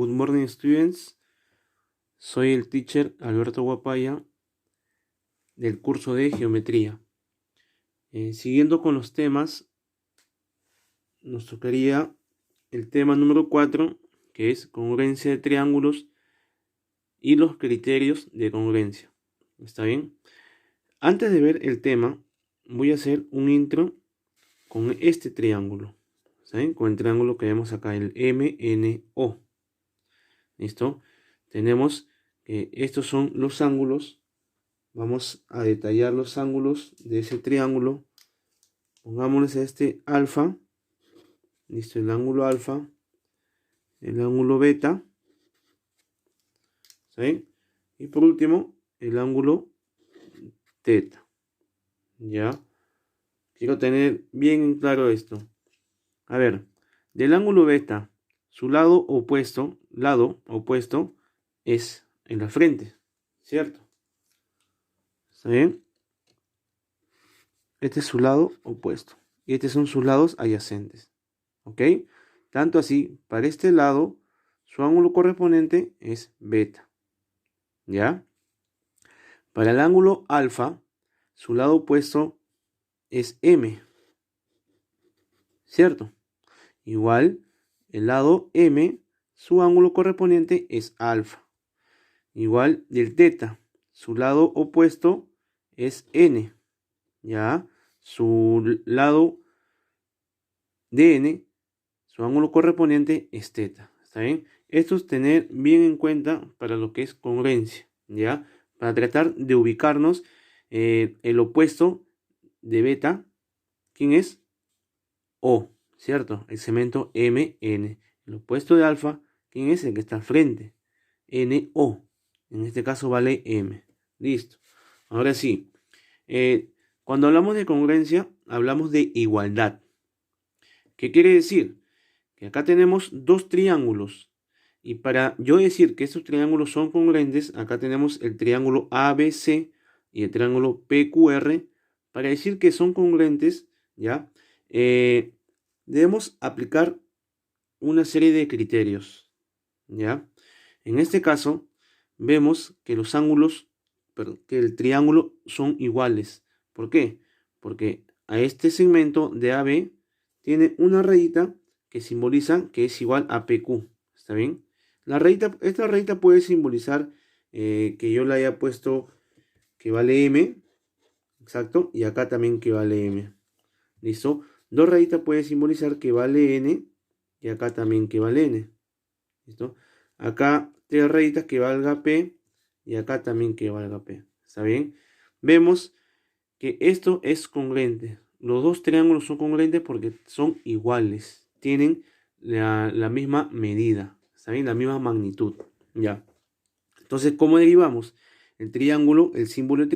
Good morning, students. Soy el teacher Alberto Guapaya del curso de geometría. Siguiendo con los temas, nos tocaría el tema número 4, que es congruencia de triángulos y los criterios de congruencia. ¿Está bien? Antes de ver el tema, voy a hacer un intro con este triángulo. ¿Está bien? Con el triángulo que vemos acá, el MNO. ¿Listo? Tenemos que estos son los ángulos. Vamos a detallar los ángulos de ese triángulo. Pongámosles a este alfa. Listo, el ángulo alfa. El ángulo beta. ¿Sí? Y por último, el ángulo teta. ¿Ya? Quiero tener bien en claro esto. A ver, del ángulo beta, su lado opuesto es en la frente, ¿cierto? ¿Está bien? Este es su lado opuesto. Y estos son sus lados adyacentes. ¿Ok? Tanto así, para este lado, su ángulo correspondiente es beta. ¿Ya? Para el ángulo alfa, su lado opuesto es M. ¿Cierto? Igual, el lado M, su ángulo correspondiente es alfa. Igual del teta, su lado opuesto es N. ¿Ya? Su lado de N, su ángulo correspondiente es teta. ¿Está bien? Esto es tener bien en cuenta para lo que es congruencia. ¿Ya? Para tratar de ubicarnos el opuesto de beta, ¿quién es? O, ¿cierto? El segmento MN. El opuesto de alfa, ¿quién es? El que está al frente. NO. En este caso vale M. Listo. Ahora sí. Cuando hablamos de congruencia, hablamos de igualdad. ¿Qué quiere decir? Que acá tenemos dos triángulos. Y para yo decir que estos triángulos son congruentes, acá tenemos el triángulo ABC y el triángulo PQR. Para decir que son congruentes, ¿ya? Debemos aplicar una serie de criterios, ¿ya? En este caso, vemos que los ángulos, que el triángulo son iguales. ¿Por qué? Porque a este segmento de AB tiene una rayita que simboliza que es igual a PQ. ¿Está bien? Esta rayita puede simbolizar que yo le haya puesto que vale M. Exacto. Y acá también que vale M. ¿Listo? Dos rayitas puede simbolizar que vale N. Y acá también que vale N. ¿Listo? Acá tres rayitas que valga P. Y acá también que valga P. ¿Está bien? Vemos que esto es congruente. Los dos triángulos son congruentes porque son iguales. Tienen la misma medida. ¿Está bien? La misma magnitud. Ya. Entonces, ¿cómo derivamos? El triángulo, el símbolo de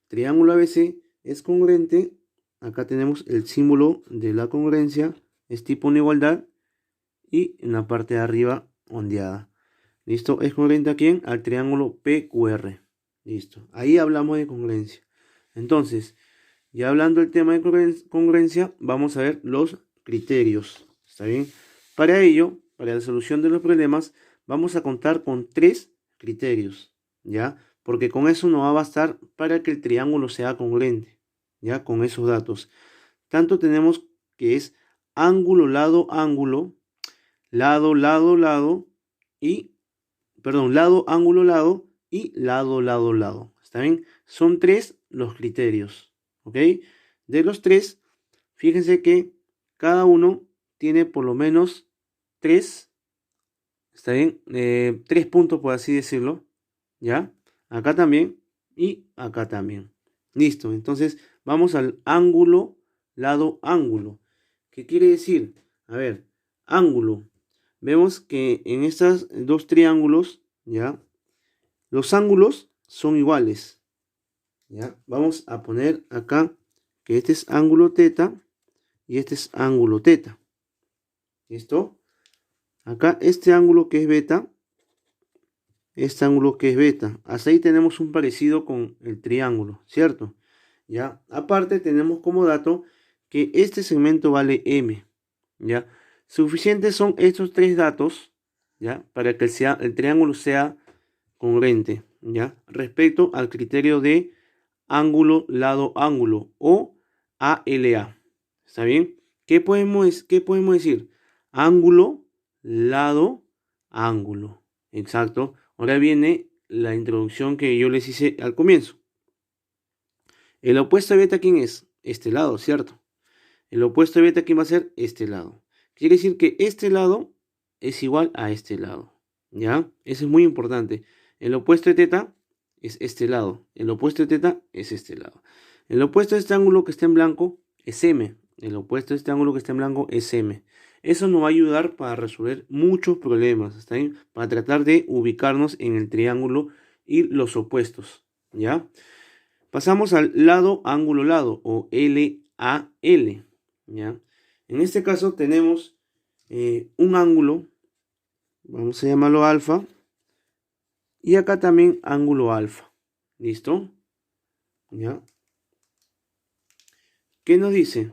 triángulo ABC es congruente. Acá tenemos el símbolo de la congruencia. Es tipo una igualdad. Y en la parte de arriba, ondeada. ¿Listo? ¿Es congruente a quién? Al triángulo PQR. Listo. Ahí hablamos de congruencia. Entonces, ya hablando del tema de congruencia, vamos a ver los criterios. ¿Está bien? Para ello, para la solución de los problemas, vamos a contar con tres criterios. ¿Ya? Porque con eso no va a bastar para que el triángulo sea congruente. ¿Ya? Con esos datos. Tanto tenemos que es ángulo, lado, ángulo, lado, lado, lado y, perdón, lado, ángulo, lado y lado, lado, lado. ¿Está bien? Son tres los criterios. ¿Ok? De los tres, fíjense que cada uno tiene por lo menos tres, ¿está bien? Tres puntos, por así decirlo. ¿Ya? Acá también y acá también. Listo. Entonces, vamos al ángulo, lado, ángulo. ¿Qué quiere decir? A ver, ángulo. Vemos que en estos dos triángulos, ¿ya? Los ángulos son iguales. ¿Ya? Vamos a poner acá que este es ángulo teta y este es ángulo teta. ¿Listo? Acá este ángulo que es beta, este ángulo que es beta. Hasta ahí tenemos un parecido con el triángulo, ¿cierto? ¿Ya? Aparte tenemos como dato que este segmento vale M. ¿Ya? Suficientes son estos tres datos ¿ya? Para que el triángulo sea congruente, ¿ya? Respecto al criterio de ángulo, lado, ángulo o ALA. ¿Está bien? Qué podemos decir? Ángulo, lado, ángulo. Exacto. Ahora viene la introducción que yo les hice al comienzo. El opuesto de beta, ¿quién es? Este lado, ¿cierto? El opuesto de beta, ¿quién va a ser? Este lado. Quiere decir que este lado es igual a este lado. ¿Ya? Eso es muy importante. El opuesto de teta es este lado. El opuesto de teta es este lado. El opuesto de este ángulo que está en blanco es M. El opuesto de este ángulo que está en blanco es M. Eso nos va a ayudar para resolver muchos problemas. ¿Está bien? Para tratar de ubicarnos en el triángulo y los opuestos. ¿Ya? Pasamos al lado, ángulo, lado o LAL. ¿Ya? En este caso tenemos un ángulo, vamos a llamarlo alfa, y acá también ángulo alfa. ¿Listo? ¿Ya? ¿Qué nos dice?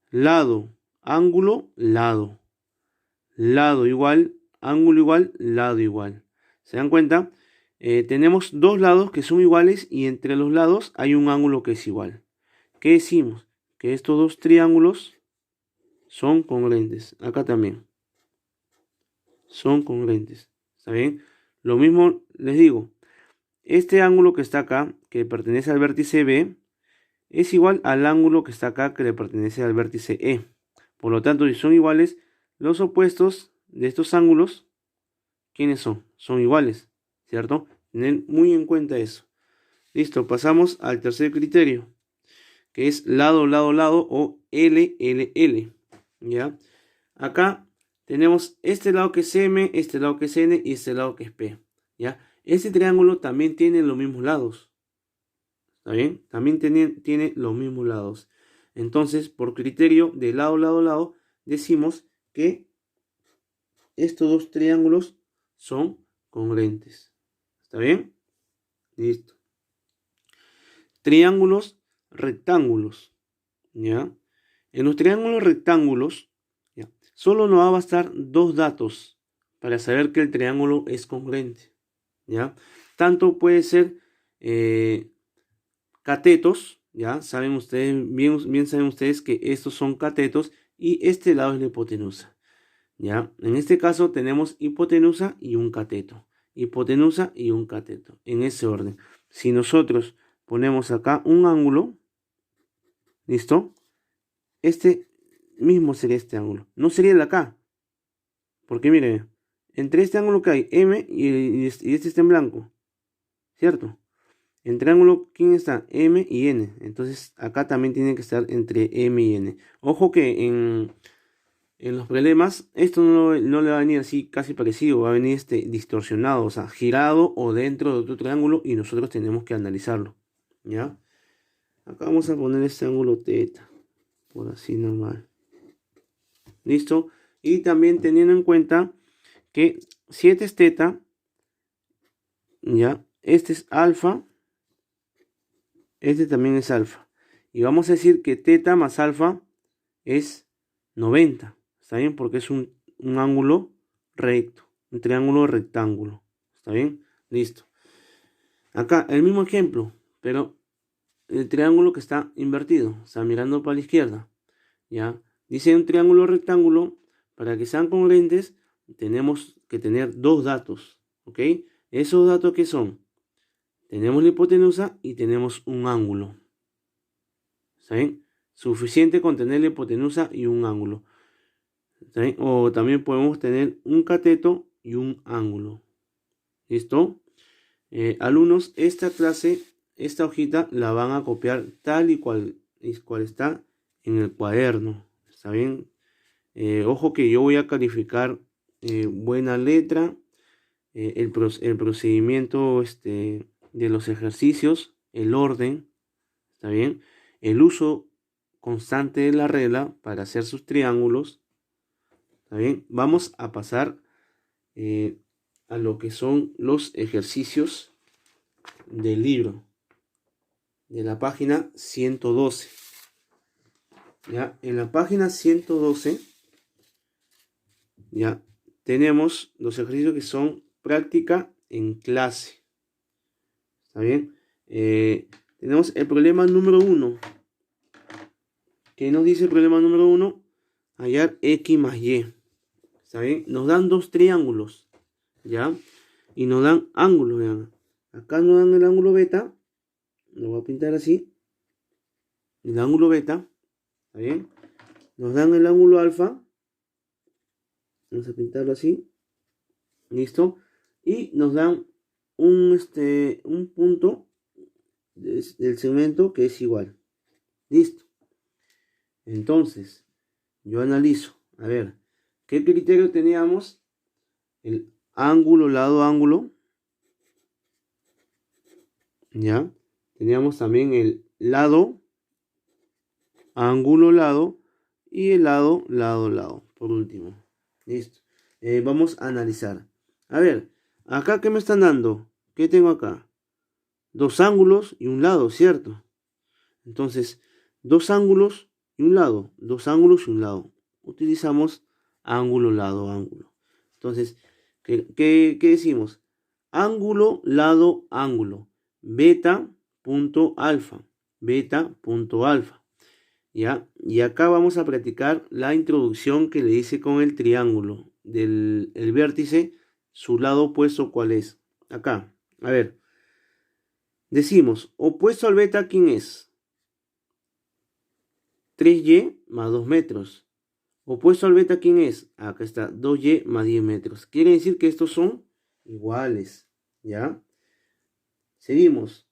Lado, ángulo, lado. Lado igual, ángulo igual, lado igual. ¿Se dan cuenta? Tenemos dos lados que son iguales y entre los lados hay un ángulo que es igual. ¿Qué decimos? Que estos dos triángulos son congruentes. Acá también. Son congruentes. ¿Está bien? Lo mismo les digo. Este ángulo que está acá, que pertenece al vértice B, es igual al ángulo que está acá, que le pertenece al vértice E. Por lo tanto, si son iguales, los opuestos de estos ángulos, ¿quiénes son? Son iguales, ¿cierto? Tener muy en cuenta eso. Listo, pasamos al tercer criterio, que es lado, lado, lado o LLL. ¿Ya? Acá tenemos este lado que es M, este lado que es N y este lado que es P. ¿Ya? Este triángulo también tiene los mismos lados. ¿Está bien? También tiene los mismos lados. Entonces, por criterio de lado, lado, lado, decimos que estos dos triángulos son congruentes. ¿Está bien? Listo. Triángulos rectángulos. ¿Ya? En los triángulos rectángulos, ¿ya? Solo nos va a bastar dos datos para saber que el triángulo es congruente. ¿Ya? Tanto puede ser catetos, ¿ya? Saben ustedes, bien saben ustedes que estos son catetos y este lado es la hipotenusa. ¿Ya? En este caso tenemos hipotenusa y un cateto. Hipotenusa y un cateto. En ese orden. Si nosotros ponemos acá un ángulo, ¿listo? Este mismo sería este ángulo. No sería el de acá. Porque miren, entre este ángulo que hay M y este está en blanco. ¿Cierto? En triángulo, ¿quién está? M y N. Entonces acá también tiene que estar entre M y N. Ojo que en los problemas esto no le va a venir así casi parecido. Va a venir distorsionado, o sea, girado o dentro de otro triángulo y nosotros tenemos que analizarlo. ¿Ya? Acá vamos a poner este ángulo teta. Por así normal. ¿Listo? Y también teniendo en cuenta que si este es teta, ¿ya? Este es alfa. Este también es alfa. Y vamos a decir que teta más alfa es 90. ¿Está bien? Porque es un ángulo recto. Un triángulo rectángulo. ¿Está bien? Listo. Acá el mismo ejemplo, pero el triángulo que está invertido. O sea, mirando para la izquierda. ¿Ya? Dice un triángulo rectángulo. Para que sean congruentes, tenemos que tener dos datos. ¿Ok? ¿Esos datos qué son? Tenemos la hipotenusa y tenemos un ángulo. ¿Está bien? Suficiente con tener la hipotenusa y un ángulo. ¿Está bien? O también podemos tener un cateto y un ángulo. ¿Listo? Alumnos, esta clase, esta hojita la van a copiar tal y cual está en el cuaderno. ¿Está bien? Ojo que yo voy a calificar buena letra, el procedimiento de los ejercicios, el orden. ¿Está bien? El uso constante de la regla para hacer sus triángulos. ¿Está bien? Vamos a pasar a lo que son los ejercicios del libro, de la página 112. ¿Ya? En la página 112, ¿ya? tenemos los ejercicios que son práctica en clase. ¿Está bien? Tenemos el problema número 1. ¿Qué nos dice el problema número 1? Hallar X más Y. ¿Está bien? Nos dan dos triángulos, ¿ya? Y nos dan ángulos, vean. Acá nos dan el ángulo beta. Lo voy a pintar así. El ángulo beta. ¿Está bien? Nos dan el ángulo alfa. Vamos a pintarlo así. ¿Listo? Y nos dan un punto del segmento que es igual. ¿Listo? Entonces, yo analizo. A ver, ¿qué criterio teníamos? El ángulo, lado, ángulo. ¿Ya? Teníamos también el lado, ángulo, lado. Y el lado, lado, lado. Por último. Listo. Vamos a analizar. A ver, acá, ¿qué me están dando? ¿Qué tengo acá? Dos ángulos y un lado, ¿cierto? Entonces, dos ángulos y un lado. Dos ángulos y un lado. Utilizamos ángulo, lado, ángulo. Entonces, ¿qué decimos? Ángulo, lado, ángulo. Beta punto alfa. Beta punto alfa. ¿Ya? Y acá vamos a practicar la introducción que le hice con el triángulo del el vértice, su lado opuesto, ¿cuál es? Acá, a ver, decimos, opuesto al beta, ¿quién es? 3y más 2 metros. Opuesto al beta, ¿quién es? Acá está, 2y más 10 metros. Quiere decir que estos son iguales, ¿ya? Seguimos.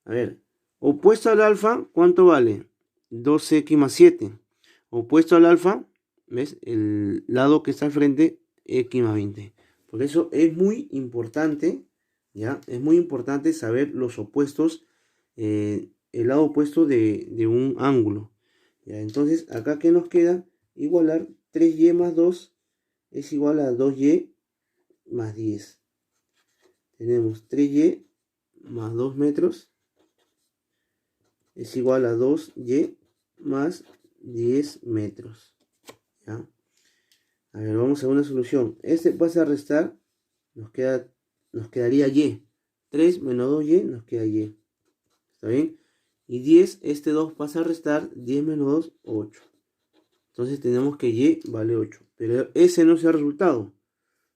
A ver, opuesto al alfa, ¿cuánto vale? 2x más 7. Opuesto al alfa, ¿ves? El lado que está al frente, x más 20. Por eso es muy importante, ¿ya? Es muy importante saber los opuestos, el lado opuesto de un ángulo. ¿Ya? Entonces, acá ¿qué nos queda? Igualar 3y más 2 es igual a 2y más 10. Tenemos 3y más 2 metros es igual a 2y más 10 metros. ¿Ya? A ver, vamos a una solución. Este pasa a restar, nos quedaría y. 3 menos 2y nos queda y. ¿Está bien? Y 10, este 2 pasa a restar, 10 menos 2, 8. Entonces tenemos que y vale 8. Pero ese no es el resultado.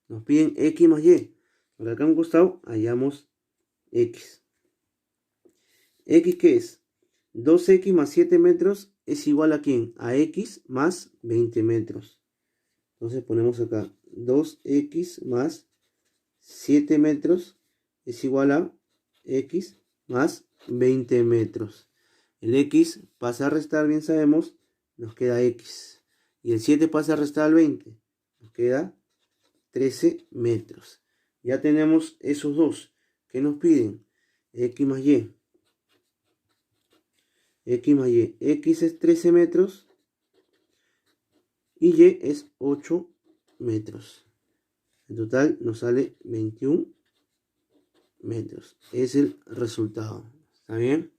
Nos piden x más y. Por acá a un costado hallamos x. ¿X qué es? 2x más 7 metros es igual a ¿quién? A x más 20 metros. Entonces ponemos acá 2x más 7 metros es igual a x más 20 metros. El x pasa a restar, bien sabemos, nos queda x. Y el 7 pasa a restar al 20, nos queda 13 metros. Ya tenemos esos dos. ¿Qué nos piden? X más y. X más y. X es 13 metros y y es 8 metros. En total nos sale 21 metros. Es el resultado. ¿Está bien?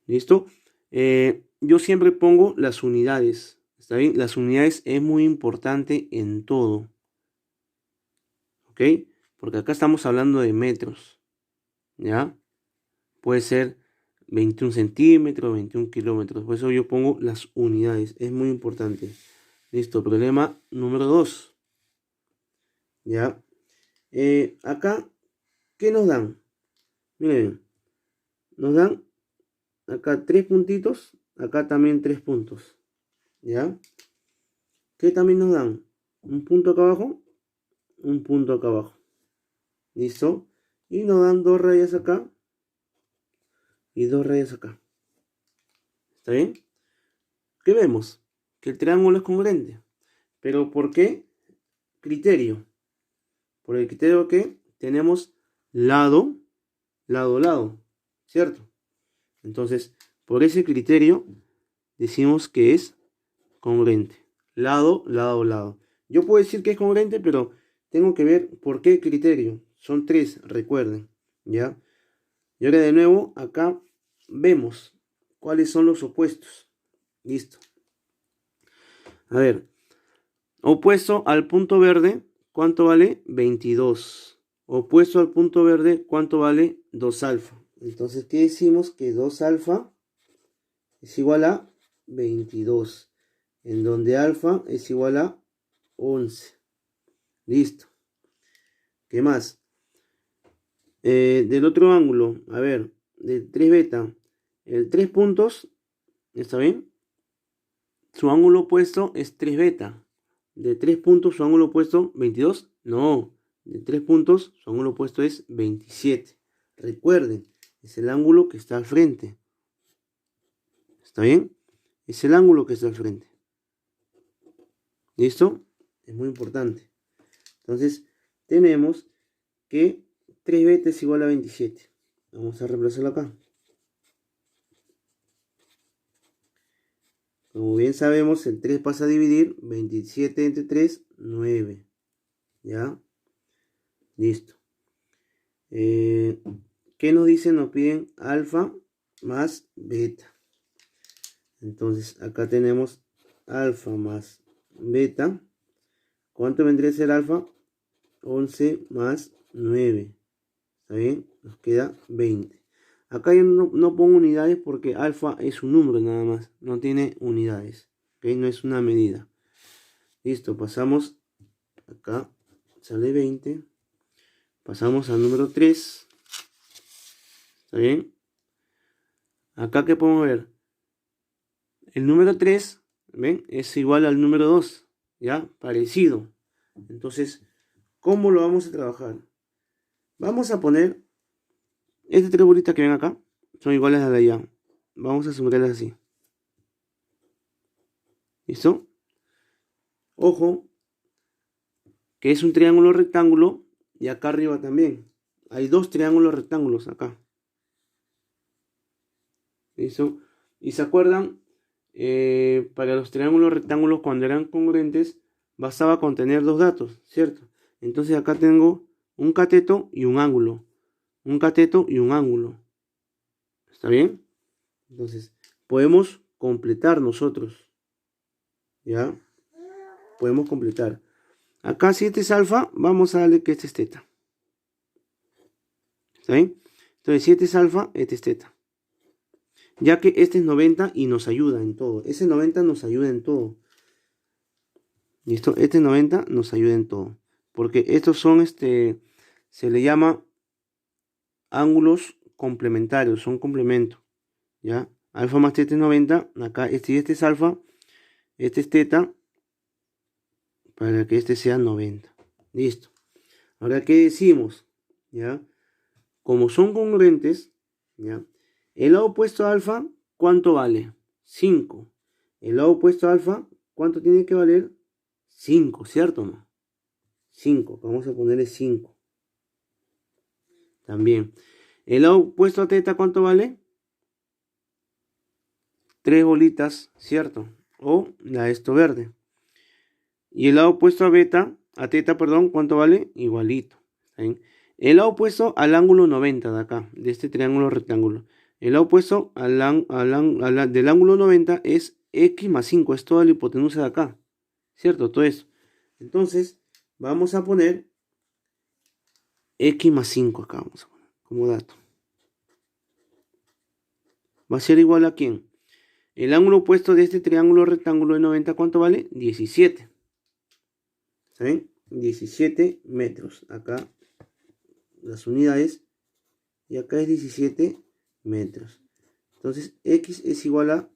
¿Listo? Yo siempre pongo las unidades. ¿Está bien? Las unidades es muy importante en todo. ¿Ok? Porque acá estamos hablando de metros. ¿Ya? Puede ser 21 centímetros, 21 kilómetros. Por eso yo pongo las unidades. Es muy importante. Listo. Problema número 2. ¿Ya? Acá, ¿qué nos dan? Miren, nos dan acá 3 puntitos, acá también 3 puntos. ¿Ya? ¿Qué también nos dan? Un punto acá abajo, un punto acá abajo. ¿Listo? Y nos dan 2 rayas acá y 2 rayas acá. ¿Está bien? ¿Qué vemos? Que el triángulo es congruente. ¿Pero por qué? Criterio. Por el criterio que tenemos lado, lado, lado. ¿Cierto? Entonces, por ese criterio, decimos que es congruente. Lado, lado, lado. Yo puedo decir que es congruente, pero tengo que ver por qué criterio. Son 3, recuerden. ¿Ya? Y ahora de nuevo, acá vemos cuáles son los opuestos. Listo. A ver, Opuesto al punto verde, ¿cuánto vale? 22. Opuesto al punto verde, ¿cuánto vale? 2 alfa. Entonces, ¿qué decimos? Que 2 alfa es igual a 22. En donde alfa es igual a 11. Listo. ¿Qué más? Del otro ángulo, a ver, de 3 beta, el 3 puntos, ¿está bien? Su ángulo opuesto es 3 beta. De 3 puntos, su ángulo opuesto, 22. No, de 3 puntos, su ángulo opuesto es 27. Recuerden, es el ángulo que está al frente. ¿Está bien? Es el ángulo que está al frente. ¿Listo? Es muy importante. Entonces, tenemos que 3 beta es igual a 27. Vamos a reemplazarlo acá. Como bien sabemos, el 3 pasa a dividir. 27 entre 3, 9. ¿Ya? Listo. ¿Qué nos dicen? Nos piden alfa más beta. Entonces, acá tenemos alfa más beta. ¿Cuánto vendría a ser alfa? 11 más 9. ¿Está bien? Nos queda 20. Acá yo no pongo unidades porque alfa es un número nada más. No tiene unidades. ¿Ok? No es una medida. Listo, pasamos acá. Sale 20. Pasamos al número 3. ¿Está bien? Acá que podemos ver. El número 3, ¿ven? Es igual al número 2. ¿Ya? Parecido. Entonces, ¿cómo lo vamos a trabajar? Vamos a poner estas 3 bolitas que ven acá. Son iguales a la de allá. Vamos a sumarlas así. ¿Listo? Ojo, que es un triángulo rectángulo. Y acá arriba también. Hay 2 triángulos rectángulos acá. ¿Listo? Y se acuerdan, para los triángulos rectángulos cuando eran congruentes, bastaba con tener 2 datos, ¿cierto? Entonces acá tengo un cateto y un ángulo. Un cateto y un ángulo. ¿Está bien? Entonces, podemos completar nosotros. ¿Ya? Podemos completar. Acá si este es alfa, vamos a darle que este es teta. ¿Está bien? Entonces, si este es alfa, este es teta. Ya que este es 90 y nos ayuda en todo. Ese 90 nos ayuda en todo. ¿Listo? Este 90 nos ayuda en todo. Porque estos son, se le llama ángulos complementarios. Son complementos. ¿Ya? Alfa más teta es 90. Acá este y este es alfa. Este es teta. Para que este sea 90. Listo. Ahora, ¿qué decimos? ¿Ya? Como son congruentes, ¿ya? El lado opuesto a alfa, ¿cuánto vale? 5. El lado opuesto a alfa, ¿cuánto tiene que valer? 5, ¿cierto o no? 5. Vamos a ponerle 5. También. El lado opuesto a teta, ¿cuánto vale? 3 bolitas, ¿cierto? O la esto verde. Y el lado opuesto a beta, a teta, perdón, ¿cuánto vale? Igualito. ¿Está bien? El lado opuesto al ángulo 90 de acá, de este triángulo rectángulo. El lado opuesto del ángulo 90 es x más 5, es toda la hipotenusa de acá. ¿Cierto? Todo eso. Entonces, vamos a poner x más 5 acá, vamos a poner como dato. ¿Va a ser igual a quién? El ángulo opuesto de este triángulo rectángulo de 90, ¿cuánto vale? 17. ¿Está bien? 17 metros. Acá las unidades. Y acá es 17 metros. Entonces, x es igual a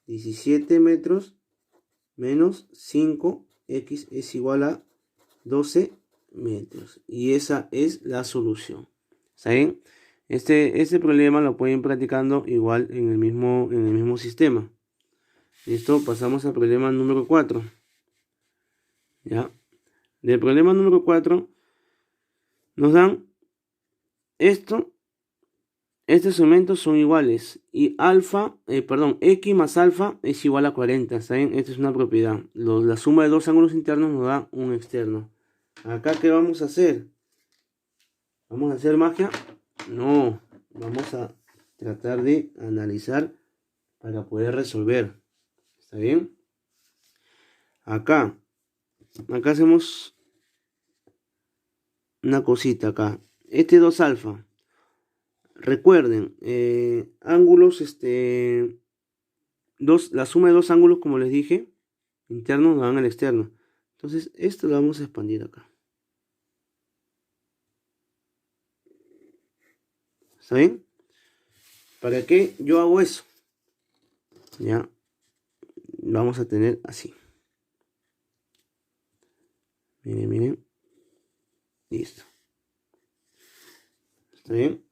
17 metros menos 5. X es igual a 12 metros. Y esa es la solución. ¿Está bien? Este problema lo pueden ir practicando igual en el mismo sistema. Listo, pasamos al problema número 4. ¿Ya? Del problema número 4 nos dan esto. Estos aumentos son iguales y x más alfa es igual a 40, ¿saben? Esta es una propiedad. La suma de 2 ángulos internos nos da un externo. Acá, ¿qué vamos a hacer? ¿Vamos a hacer magia? No, vamos a tratar de analizar para poder resolver. ¿Está bien? Acá, acá hacemos una cosita acá. Este 2 alfa. Recuerden, ángulos, la suma de dos ángulos, como les dije, internos nos dan al externo. Entonces, esto lo vamos a expandir acá. ¿Está bien? ¿Para qué yo hago eso? Ya, vamos a tener así. Miren, miren. Listo. ¿Está bien?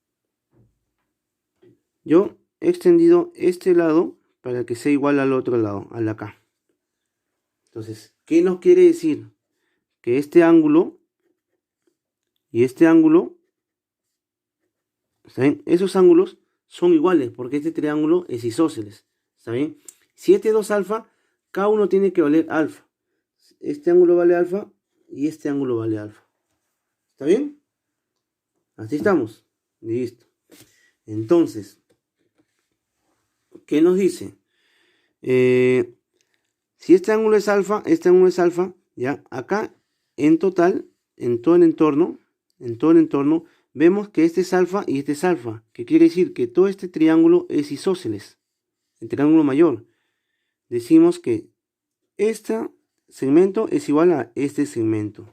Yo he extendido este lado para que sea igual al otro lado, al de acá. Entonces, ¿qué nos quiere decir? Que este ángulo y este ángulo, ¿está bien? Esos ángulos son iguales porque este triángulo es isósceles. ¿Está bien? Si este 2 alfa, cada uno tiene que valer alfa. Este ángulo vale alfa y este ángulo vale alfa. ¿Está bien? Así estamos. Listo. Entonces, ¿qué nos dice? Si este ángulo es alfa, ya, acá en total, en todo el entorno, vemos que este es alfa y este es alfa. ¿Qué quiere decir? Que todo este triángulo es isósceles, el triángulo mayor. Decimos que este segmento es igual a este segmento,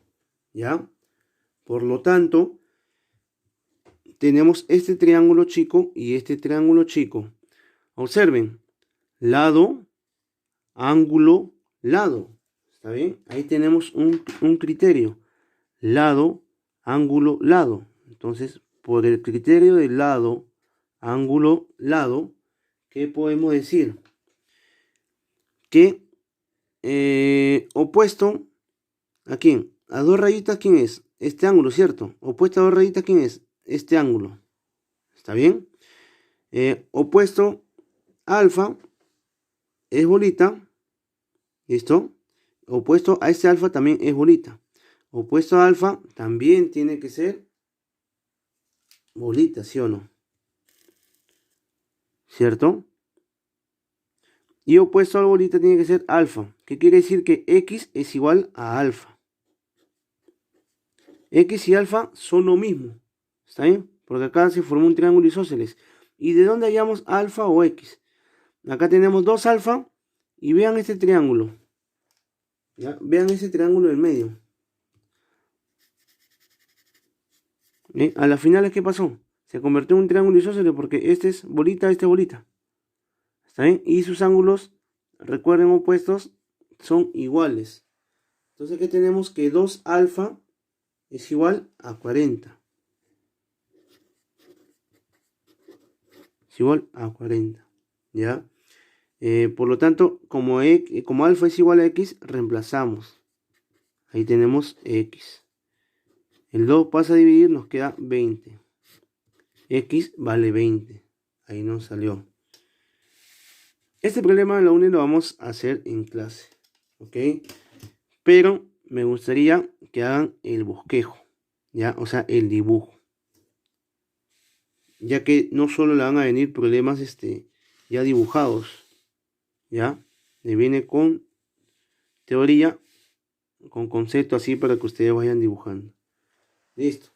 ¿ya? Por lo tanto, tenemos este triángulo chico y este triángulo chico. Observen, lado, ángulo, lado. ¿Está bien? Ahí tenemos un criterio. Lado, ángulo, lado. Entonces, por el criterio de lado, ángulo, lado, ¿qué podemos decir? Que opuesto a quién? A dos rayitas, ¿quién es? Este ángulo, ¿cierto? Opuesto a dos rayitas, ¿quién es? Este ángulo. ¿Está bien? Opuesto a alfa es bolita. ¿Listo? Opuesto a este alfa también es bolita. Opuesto a alfa también tiene que ser bolita, ¿sí o no? ¿Cierto? Y opuesto a la bolita tiene que ser alfa. ¿Qué quiere decir? Que x es igual a alfa. X y alfa son lo mismo. ¿Está bien? Porque acá se formó un triángulo isósceles. ¿Y de dónde hallamos alfa o x? Acá tenemos 2 alfa y vean este triángulo. ¿Ya? Vean ese triángulo del medio. ¿Bien? A la final, ¿qué pasó? Se convirtió en un triángulo isósceles porque este es bolita, este es bolita. ¿Está bien? Y sus ángulos, recuerden, opuestos, son iguales. Entonces, ¿qué tenemos? Que 2 alfa es igual a 40. Es igual a 40. ¿Ya? Por lo tanto, como alfa es igual a x, reemplazamos. Ahí tenemos x. El 2 pasa a dividir, nos queda 20. X vale 20. Ahí nos salió. Este problema lo único lo vamos a hacer en clase. ¿Ok? Pero me gustaría que hagan el bosquejo. ¿Ya? O sea, el dibujo. Ya que no solo le van a venir problemas ya dibujados. ¿Ya? Le viene con teoría, con concepto así para que ustedes vayan dibujando. Listo.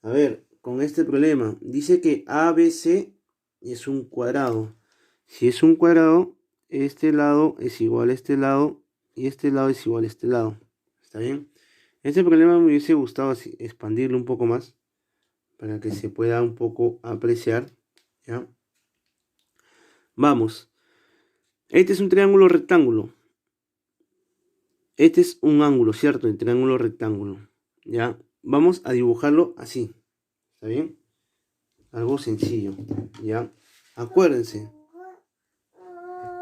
A ver, con este problema. Dice que ABC es un cuadrado. Si es un cuadrado, este lado es igual a este lado y este lado es igual a este lado. ¿Está bien? Este problema me hubiese gustado así, expandirlo un poco más para que se pueda un poco apreciar. ¿Ya? Vamos. Este es un triángulo rectángulo. Este es un ángulo, ¿cierto? El triángulo rectángulo. ¿Ya? Vamos a dibujarlo así. ¿Está bien? Algo sencillo. ¿Ya? Acuérdense.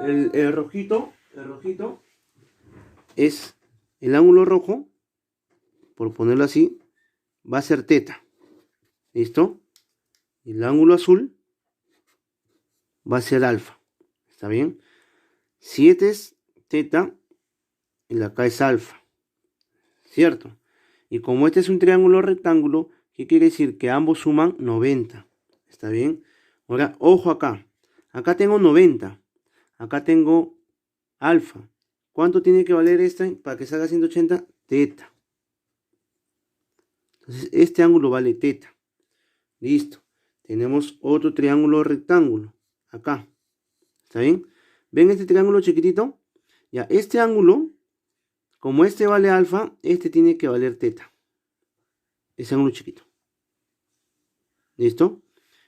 El rojito es el ángulo rojo, por ponerlo así, va a ser teta. ¿Listo? Y el ángulo azul va a ser alfa. ¿Está bien? Si este es teta, y acá es alfa. ¿Cierto? Y como este es un triángulo rectángulo, ¿qué quiere decir? Que ambos suman 90. ¿Está bien? Ahora, ojo acá. Acá tengo 90. Acá tengo alfa. ¿Cuánto tiene que valer este para que salga 180? Teta. Entonces, este ángulo vale teta. Listo. Tenemos otro triángulo rectángulo. Acá. ¿Está bien? ¿Ven este triángulo chiquitito? Ya, este ángulo, como este vale alfa, este tiene que valer teta. Ese ángulo chiquito. ¿Listo?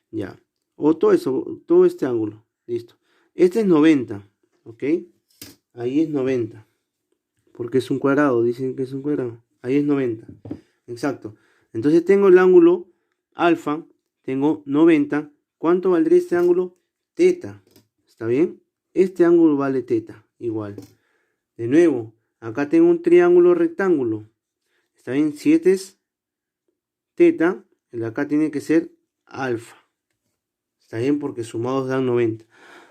Ya. O todo eso, todo este ángulo. Listo. Este es 90. ¿Ok? Ahí es 90. Porque es un cuadrado. Dicen que es un cuadrado. Ahí es 90. Exacto. Entonces tengo el ángulo alfa. Tengo 90. ¿Cuánto valdría este ángulo? Teta. ¿Está bien? Este ángulo vale teta. Igual. De nuevo. Acá tengo un triángulo rectángulo. ¿Está bien? Si este es teta, el de acá tiene que ser alfa. ¿Está bien? Porque sumados dan 90.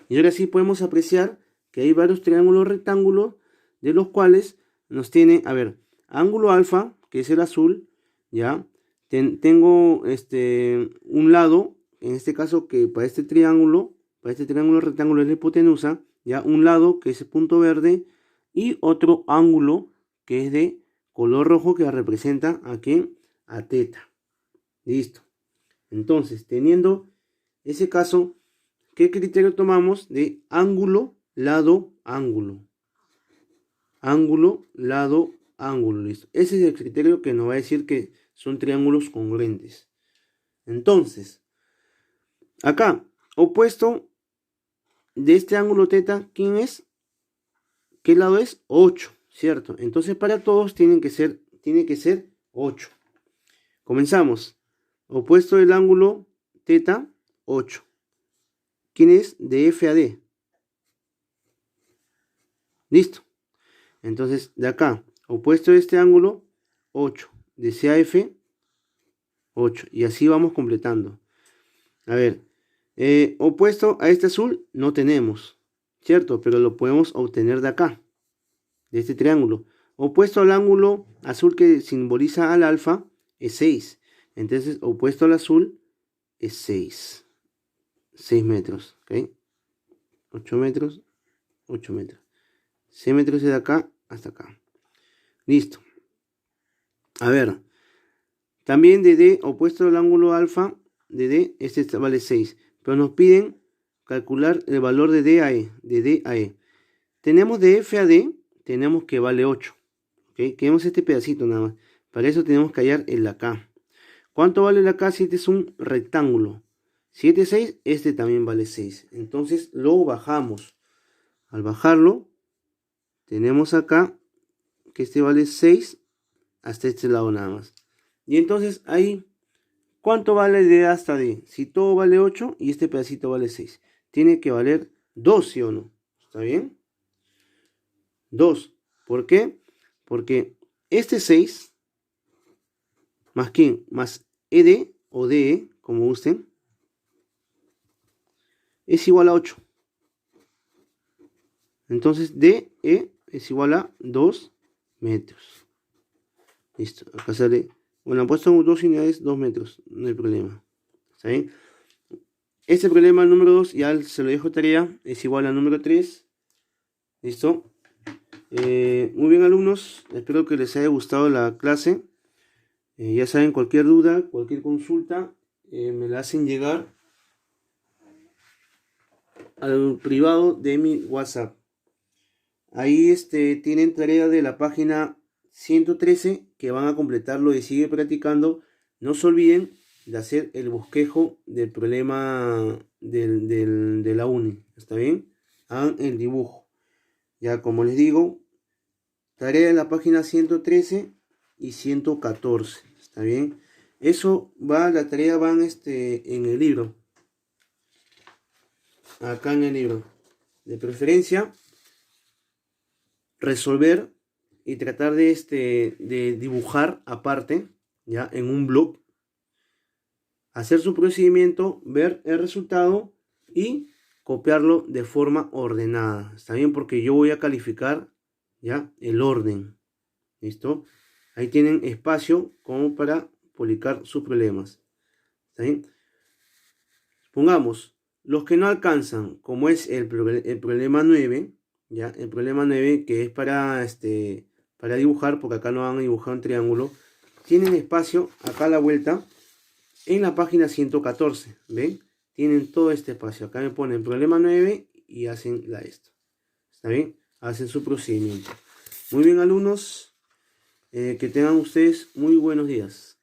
Y ahora sí podemos apreciar que hay varios triángulos rectángulos de los cuales nos tiene, a ver, ángulo alfa, que es el azul, ¿ya? Tengo un lado, en este caso que para este triángulo rectángulo es la hipotenusa, ¿ya? Un lado que es el punto verde y otro ángulo que es de color rojo que representa a quién, a teta. Listo. Entonces, teniendo ese caso, ¿qué criterio tomamos? De ángulo, lado, ángulo. Ángulo, lado, ángulo. Listo. Ese es el criterio que nos va a decir que son triángulos congruentes. Entonces, acá, opuesto de este ángulo teta, ¿quién es? ¿Qué lado es? 8, ¿cierto? Entonces, para todos tiene que ser 8. Comenzamos. Opuesto del ángulo teta, 8. ¿Quién es? De F a D. Listo. Entonces, de acá, opuesto de este ángulo, 8. De C a F, 8. Y así vamos completando. A ver, opuesto a este azul no tenemos, ¿cierto? Pero lo podemos obtener de acá, de este triángulo. Opuesto al ángulo azul que simboliza al alfa es 6. Entonces, opuesto al azul es 6. 6 metros, ¿ok? 8 metros, 8 metros. 6 metros de acá hasta acá. Listo. A ver, también de D, opuesto al ángulo alfa de D, este vale 6. Pero nos piden calcular el valor de D a E, de D a E. Tenemos de F a D, tenemos que vale 8. ¿Ok? Queremos este pedacito nada más. Para eso tenemos que hallar el acá. ¿Cuánto vale el acá si este es un rectángulo? 7, 6, este también vale 6. Entonces lo bajamos. Al bajarlo, tenemos acá que este vale 6 hasta este lado nada más. Y entonces ahí, ¿cuánto vale de hasta D? Si todo vale 8 y este pedacito vale 6. Tiene que valer 2, ¿sí o no? ¿Está bien? 2. ¿Por qué? Porque este 6, más quién, más ED o DE, como gusten, es igual a 8. Entonces DE es igual a 2 metros. Listo, acá sale, bueno, han puesto 2 unidades, 2 metros, no hay problema. ¿Está bien? Este problema, el número 2, ya se lo dejo tarea, es igual al número 3. ¿Listo? Muy bien, alumnos, espero que les haya gustado la clase. Ya saben, cualquier duda, cualquier consulta, me la hacen llegar al privado de mi WhatsApp. Ahí tienen tarea de la página 113 que van a completarlo y sigue practicando. No se olviden de hacer el bosquejo del problema de la uni. ¿Está bien? Hagan el dibujo. Ya como les digo, tarea en la página 113 y 114. ¿Está bien? Eso va, la tarea van en el libro. Acá en el libro. De preferencia, resolver y tratar de dibujar aparte, ya en un blog. Hacer su procedimiento, ver el resultado y copiarlo de forma ordenada. ¿Está bien? Porque yo voy a calificar ya el orden. ¿Listo? Ahí tienen espacio como para publicar sus problemas. ¿Está bien? Pongamos, los que no alcanzan, como es el problema 9, Ya, el problema 9, que es para dibujar, porque acá no van a dibujar un triángulo, tienen espacio acá a la vuelta en la página 114, ¿ven? Tienen todo este espacio. Acá me ponen problema 9 y hacen esto. ¿Está bien? Hacen su procedimiento. Muy bien, alumnos. Que tengan ustedes muy buenos días.